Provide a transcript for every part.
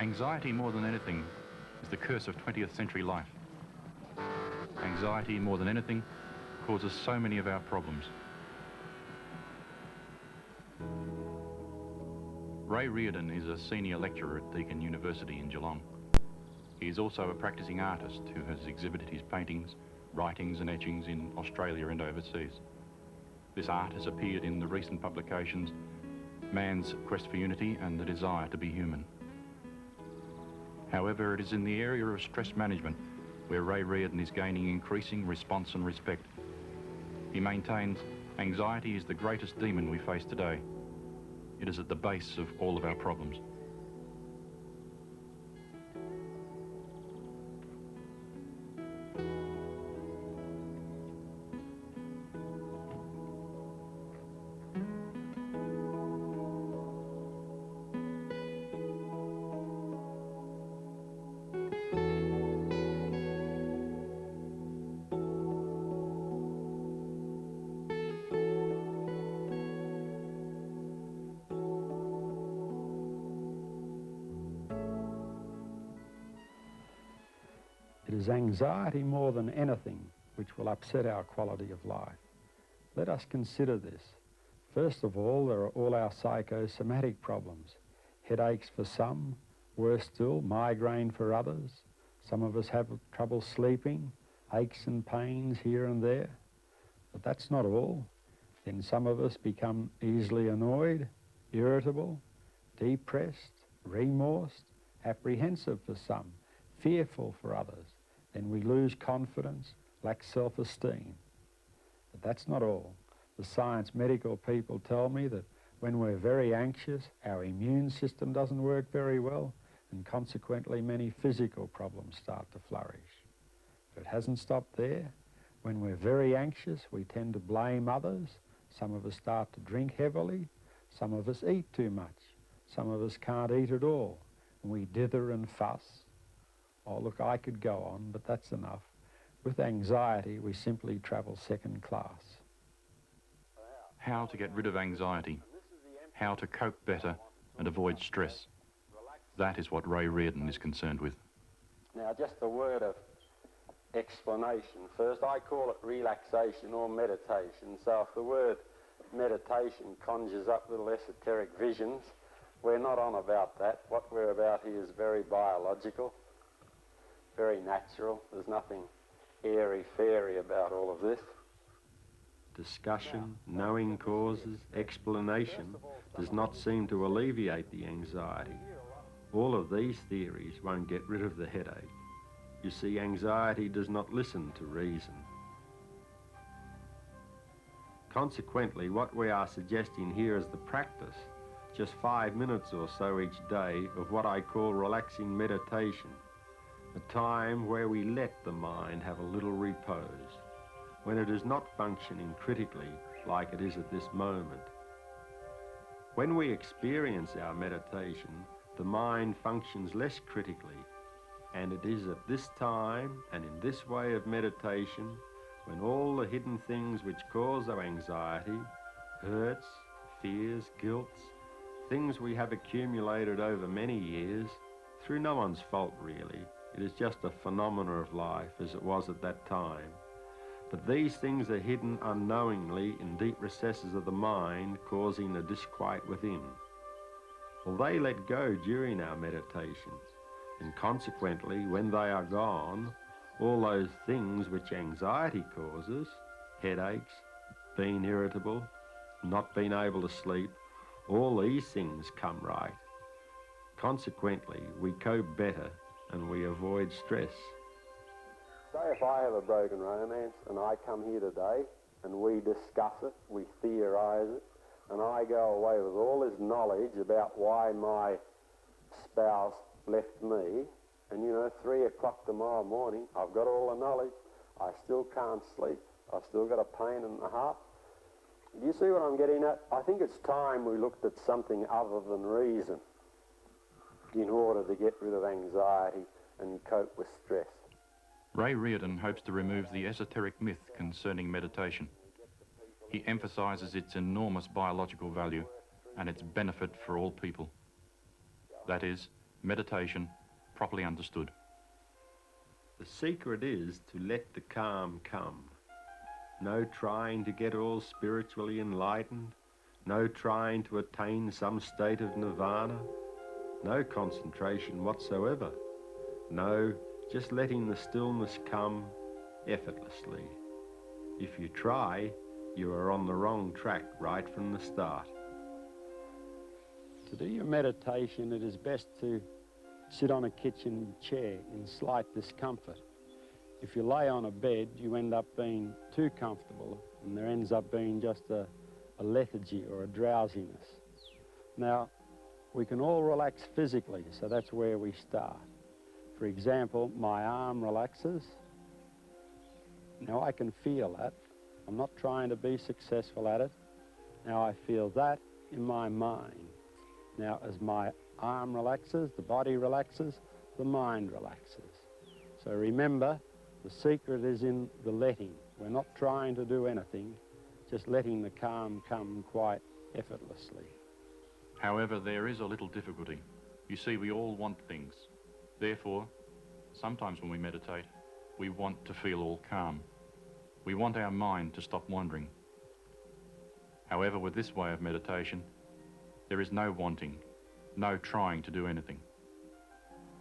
Anxiety, more than anything, is the curse of 20th century life. Anxiety, more than anything, causes so many of our problems. Ray Reardon is a senior lecturer at Deakin University in Geelong. He is also a practicing artist who has exhibited his paintings, writings and etchings in Australia and overseas. This art has appeared in the recent publications Man's Quest for Unity and The Desire to Be Human. However, it is in the area of stress management where Ray Reardon is gaining increasing response and respect. He maintains anxiety is the greatest demon we face today. It is at the base of all of our problems. It is anxiety more than anything which will upset our quality of life. Let us consider this. First of all, there are all our psychosomatic problems. Headaches for some, worse still, migraine for others. Some of us have trouble sleeping, aches and pains here and there. But that's not all. Then some of us become easily annoyed, irritable, depressed, remorsed, apprehensive for some, fearful for others. Then we lose confidence, lack self-esteem. But that's not all. The science medical people tell me that when we're very anxious, our immune system doesn't work very well, and consequently many physical problems start to flourish. But it hasn't stopped there. When we're very anxious, we tend to blame others. Some of us start to drink heavily. Some of us eat too much. Some of us can't eat at all. And we dither and fuss. Oh, look, I could go on, but that's enough. With anxiety, we simply travel second class. How to get rid of anxiety, how to cope better and avoid stress. That is what Ray Reardon is concerned with. Now, just a word of explanation. First, I call it relaxation or meditation. So if the word meditation conjures up little esoteric visions, we're not on about that. What we're about here is very biological, very natural. There's nothing airy-fairy about all of this. Discussion, knowing causes, explanation does not seem to alleviate the anxiety. All of these theories won't get rid of the headache. You see, anxiety does not listen to reason. Consequently, what we are suggesting here is the practice, just 5 minutes or so each day, of what I call relaxing meditation, a time where we let the mind have a little repose, when it is not functioning critically like it is at this moment. When we experience our meditation, the mind functions less critically, and it is at this time and in this way of meditation when all the hidden things which cause our anxiety, hurts, fears, guilts, things we have accumulated over many years, through no one's fault really, it is just a phenomena of life as it was at that time. But these things are hidden unknowingly in deep recesses of the mind, causing a disquiet within. Well, they let go during our meditations, and consequently, when they are gone, all those things which anxiety causes, headaches, being irritable, not being able to sleep, all these things come right. Consequently, we cope better and we avoid stress. Say if I have a broken romance and I come here today and we discuss it, we theorise it, and I go away with all this knowledge about why my spouse left me, and 3 o'clock tomorrow morning, I've got all the knowledge, I still can't sleep, I've still got a pain in the heart. Do you see what I'm getting at? I think it's time we looked at something other than reason in order to get rid of anxiety and cope with stress. Ray Reardon hopes to remove the esoteric myth concerning meditation. He emphasises its enormous biological value and its benefit for all people. That is, Meditation, properly understood. The secret is to let the calm come. No trying to get all spiritually enlightened, no trying to attain some state of nirvana, no concentration whatsoever. No, just letting the stillness come effortlessly. If you try, you are on the wrong track right from the start. To do your meditation, it is best to sit on a kitchen chair in slight discomfort. If you lay on a bed, you end up being too comfortable, and there ends up being just a lethargy or a drowsiness. Now, we can all relax physically, so that's where we start. For example, my arm relaxes. Now I can feel that. I'm not trying to be successful at it. Now I feel that in my mind. Now as my arm relaxes, the body relaxes, the mind relaxes. So remember, the secret is in the letting. We're not trying to do anything, just letting the calm come quite effortlessly. However, there is a little difficulty. You see, we all want things. Therefore, sometimes when we meditate, we want to feel all calm. We want our mind to stop wandering. However, with this way of meditation, there is no wanting, no trying to do anything.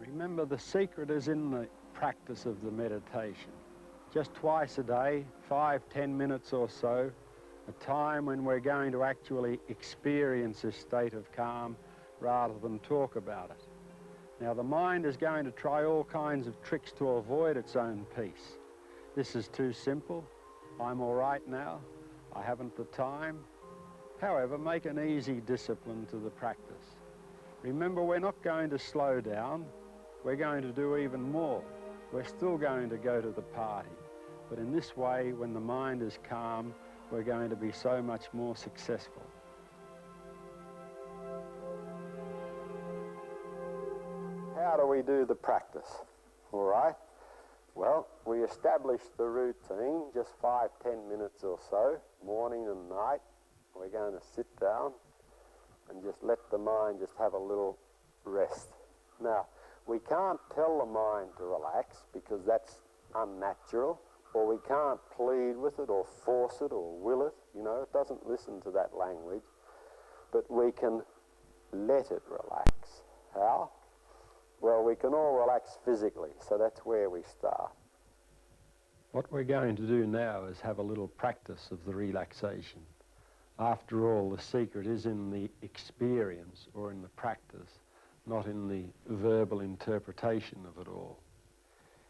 Remember, the secret is in the practice of the meditation. Just twice a day, 5-10 minutes or so, a time when we're going to actually experience this state of calm rather than talk about it. Now, the mind is going to try all kinds of tricks to avoid its own peace. This is too simple. I'm all right now. I haven't the time. However, make an easy discipline to the practice. Remember, we're not going to slow down. We're going to do even more. We're still going to go to the party. But in this way, when the mind is calm, we're going to be so much more successful. How do we do the practice? All right. Well, we establish the routine, just 5-10 minutes or so, morning and night. We're going to sit down and just let the mind just have a little rest. Now, we can't tell the mind to relax because that's unnatural, or we can't plead with it or force it or will it. You know, it doesn't listen to that language. But we can let it relax. How? Well, we can all relax physically, so that's where we start. What we're going to do now is have a little practice of the relaxation. After all, the secret is in the experience or in the practice, not in the verbal interpretation of it all.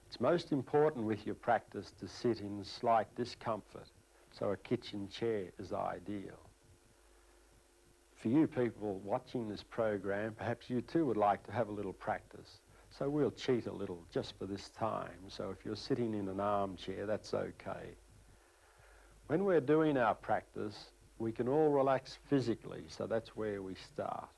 It's most important with your practice to sit in slight discomfort, so a kitchen chair is ideal. For you people watching this program, perhaps you too would like to have a little practice. So we'll cheat a little just for this time. So if you're sitting in an armchair, that's okay. When we're doing our practice, we can all relax physically, so that's where we start.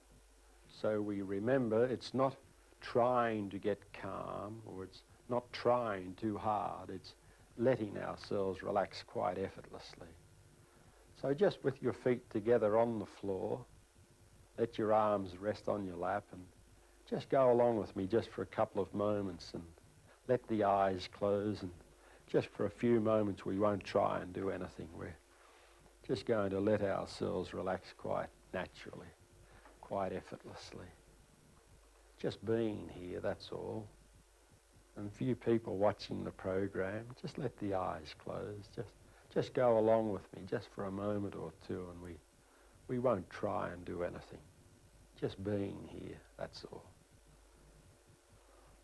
So we remember it's not trying to get calm, or it's not trying too hard, it's letting ourselves relax quite effortlessly. So just with your feet together on the floor, let your arms rest on your lap and just go along with me just for a couple of moments and let the eyes close, and just for a few moments we won't try and do anything. We're just going to let ourselves relax quite naturally, quite effortlessly. Just being here, that's all. And for you people watching the program, just let the eyes close. Just go along with me just for a moment or two, and we won't try and do anything. Just being here, that's all.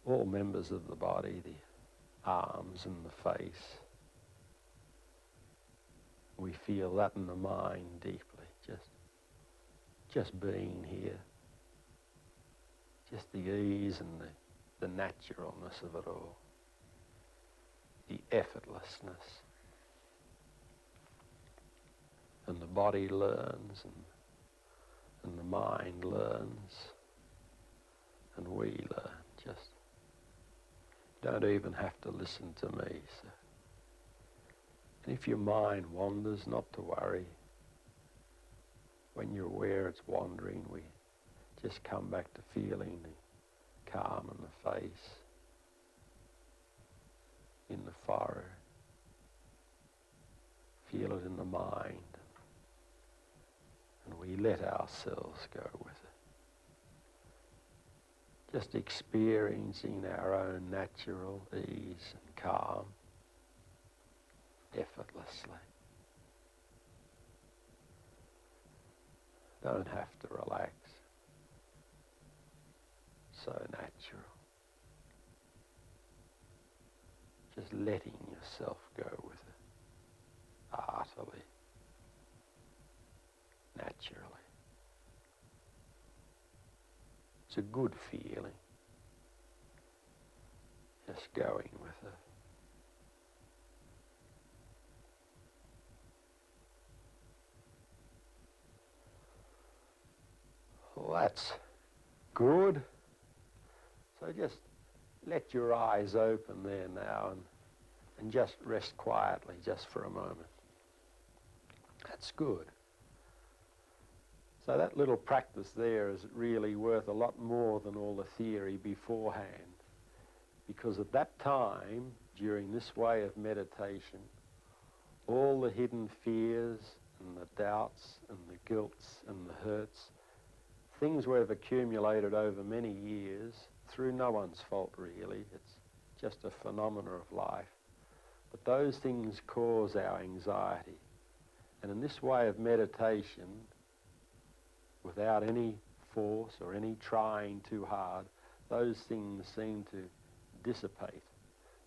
All members of the body, the arms and the face. We feel that in the mind deeply, just being here. Just the ease and the naturalness of it all. The effortlessness. And the body learns, and the mind learns, and we learn. Just don't even have to listen to me. So. And if your mind wanders, not to worry. When you're aware it's wandering, we just come back to feeling calm in the face, in the forehead. Feel it in the mind. And we let ourselves go with it. Just experiencing our own natural ease and calm, effortlessly. Don't have to relax. So natural. Just letting yourself go with it, heartily, naturally. It's a good feeling, just going with it. Well, that's good. So just let your eyes open there now and just rest quietly just for a moment. That's good. So that little practice there is really worth a lot more than all the theory beforehand. Because at that time, during this way of meditation, all the hidden fears and the doubts and the guilts and the hurts, things we've accumulated over many years, through no one's fault really, it's just a phenomena of life. But those things cause our anxiety. And in this way of meditation, without any force or any trying too hard, those things seem to dissipate.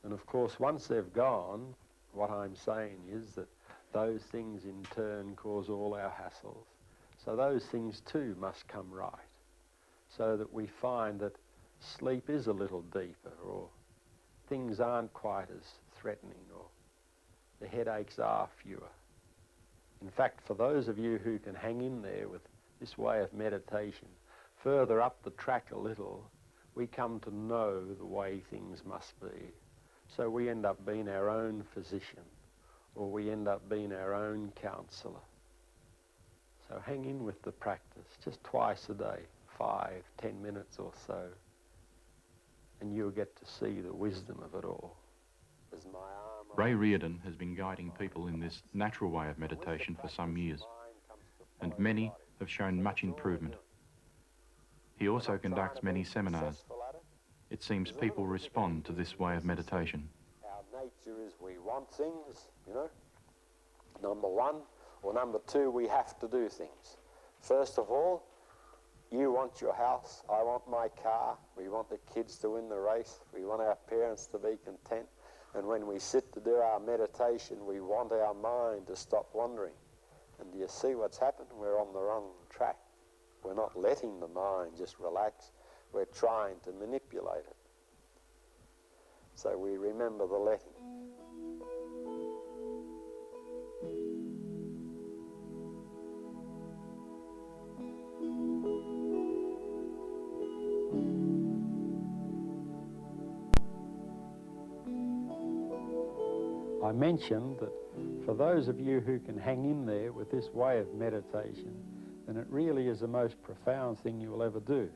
And of course, once they've gone, what I'm saying is that those things in turn cause all our hassles. So those things too must come right, so that we find that sleep is a little deeper, or things aren't quite as threatening, or the headaches are fewer. In fact, for those of you who can hang in there with this way of meditation, further up the track a little, we come to know the way things must be. So we end up being our own physician, or we end up being our own counsellor. So hang in with the practice, just twice a day, 5, 10 minutes or so, and you'll get to see the wisdom of it all. Ray Reardon has been guiding people in this natural way of meditation for some years, and many have shown much improvement. He also conducts many seminars. It seems people respond to this way of meditation. Our nature is we want things, you know, number one, or number two, we have to do things. First of all, you want your house, I want my car, we want the kids to win the race, we want our parents to be content. And when we sit to do our meditation, we want our mind to stop wandering. And do you see what's happened? We're on the wrong track. We're not letting the mind just relax. We're trying to manipulate it. So we remember the letting. I mentioned that for those of you who can hang in there with this way of meditation, then it really is the most profound thing you will ever do.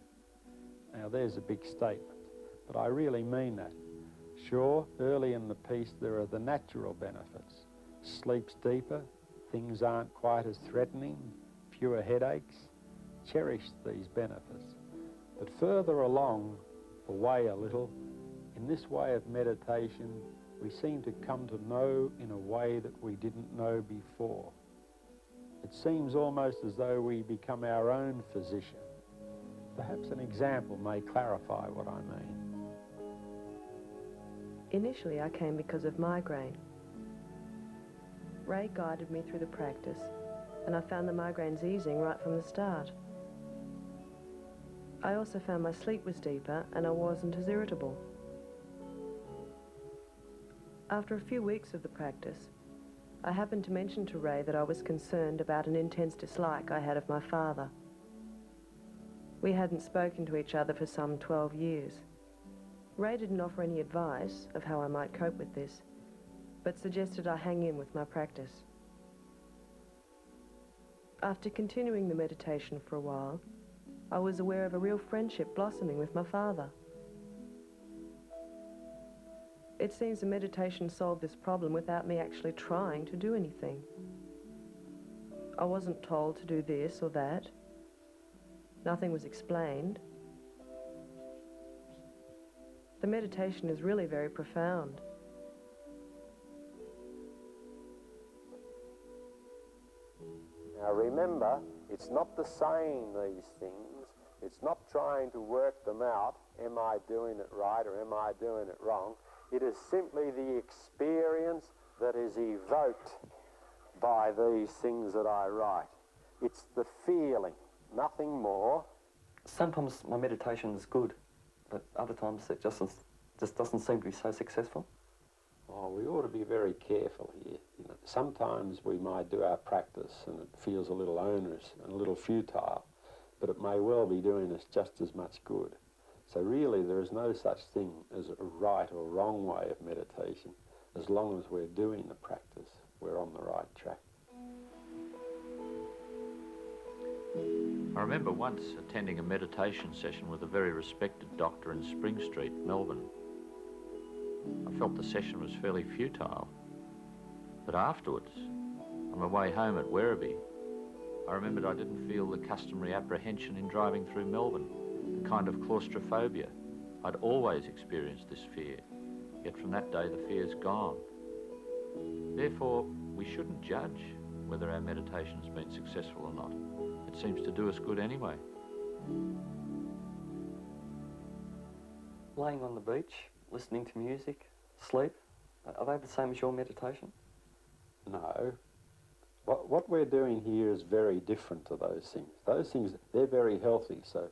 Now there's a big statement, but I really mean that. Sure, early in the piece there are the natural benefits. Sleep's deeper, things aren't quite as threatening, fewer headaches. Cherish these benefits. But further along the way a little, in this way of meditation, we seem to come to know in a way that we didn't know before. It seems almost as though we become our own physician. Perhaps an example may clarify what I mean. Initially, I came because of migraine. Ray guided me through the practice, and I found the migraines easing right from the start. I also found my sleep was deeper and I wasn't as irritable. After a few weeks of the practice, I happened to mention to Ray that I was concerned about an intense dislike I had of my father. We hadn't spoken to each other for some 12 years. Ray didn't offer any advice of how I might cope with this, but suggested I hang in with my practice. After continuing the meditation for a while, I was aware of a real friendship blossoming with my father. It seems the meditation solved this problem without me actually trying to do anything. I wasn't told to do this or that. Nothing was explained. The meditation is really very profound. Now remember, it's not the saying these things, it's not trying to work them out, am I doing it right or am I doing it wrong? It is simply the experience that is evoked by these things that I write. It's the feeling, nothing more. Sometimes my meditation is good, but other times it just doesn't seem to be so successful. Oh, we ought to be very careful here. You know, sometimes we might do our practice and it feels a little onerous and a little futile, but it may well be doing us just as much good. So really there is no such thing as a right or wrong way of meditation. As long as we're doing the practice, we're on the right track. I remember once attending a meditation session with a very respected doctor in Spring Street, Melbourne. I felt the session was fairly futile, but afterwards, on my way home at Werribee, I remembered I didn't feel the customary apprehension in driving through Melbourne, a kind of claustrophobia. I'd always experienced this fear, yet from that day the fear's gone. Therefore, we shouldn't judge whether our meditation's been successful or not. It seems to do us good anyway. Laying on the beach, listening to music, sleep, are they the same as your meditation? No. What we're doing here is very different to those things. Those things, they're very healthy, so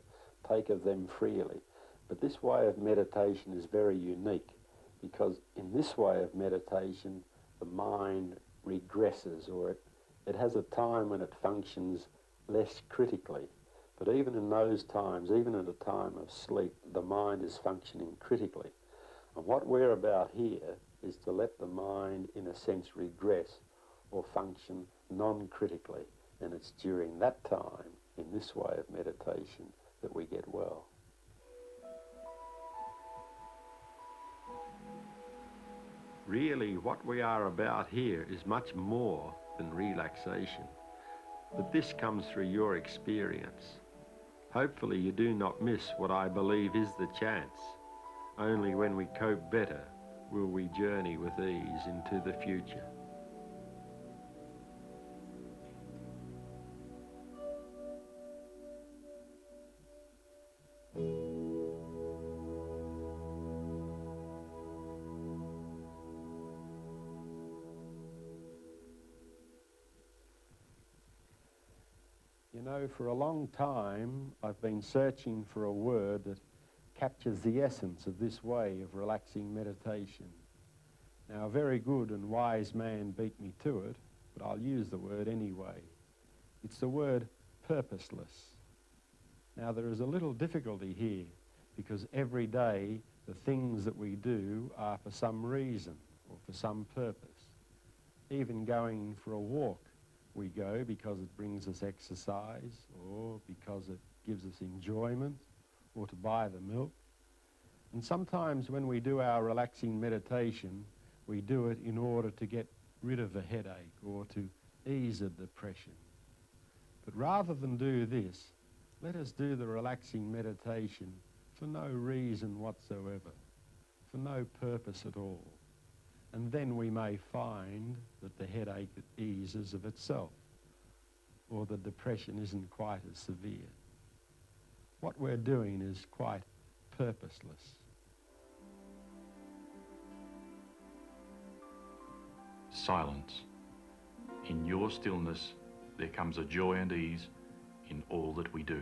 take of them freely. But this way of meditation is very unique because in this way of meditation, the mind regresses, or it has a time when it functions less critically. But even in those times, even at a time of sleep, the mind is functioning critically. And what we're about here is to let the mind, in a sense, regress or function non-critically. And it's during that time, in this way of meditation, that we get well. Really, what we are about here is much more than relaxation. But this comes through your experience. Hopefully you do not miss what I believe is the chance. Only when we cope better will we journey with ease into the future. You know, for a long time, I've been searching for a word that captures the essence of this way of relaxing meditation. Now, a very good and wise man beat me to it, but I'll use the word anyway. It's the word purposeless. Now, there is a little difficulty here because every day the things that we do are for some reason or for some purpose. Even going for a walk, we go because it brings us exercise or because it gives us enjoyment or to buy the milk. And sometimes when we do our relaxing meditation, we do it in order to get rid of a headache or to ease a depression. But rather than do this, let us do the relaxing meditation for no reason whatsoever, for no purpose at all. And then we may find that the headache eases of itself, or the depression isn't quite as severe. What we're doing is quite purposeless. Silence. In your stillness, there comes a joy and ease in all that we do.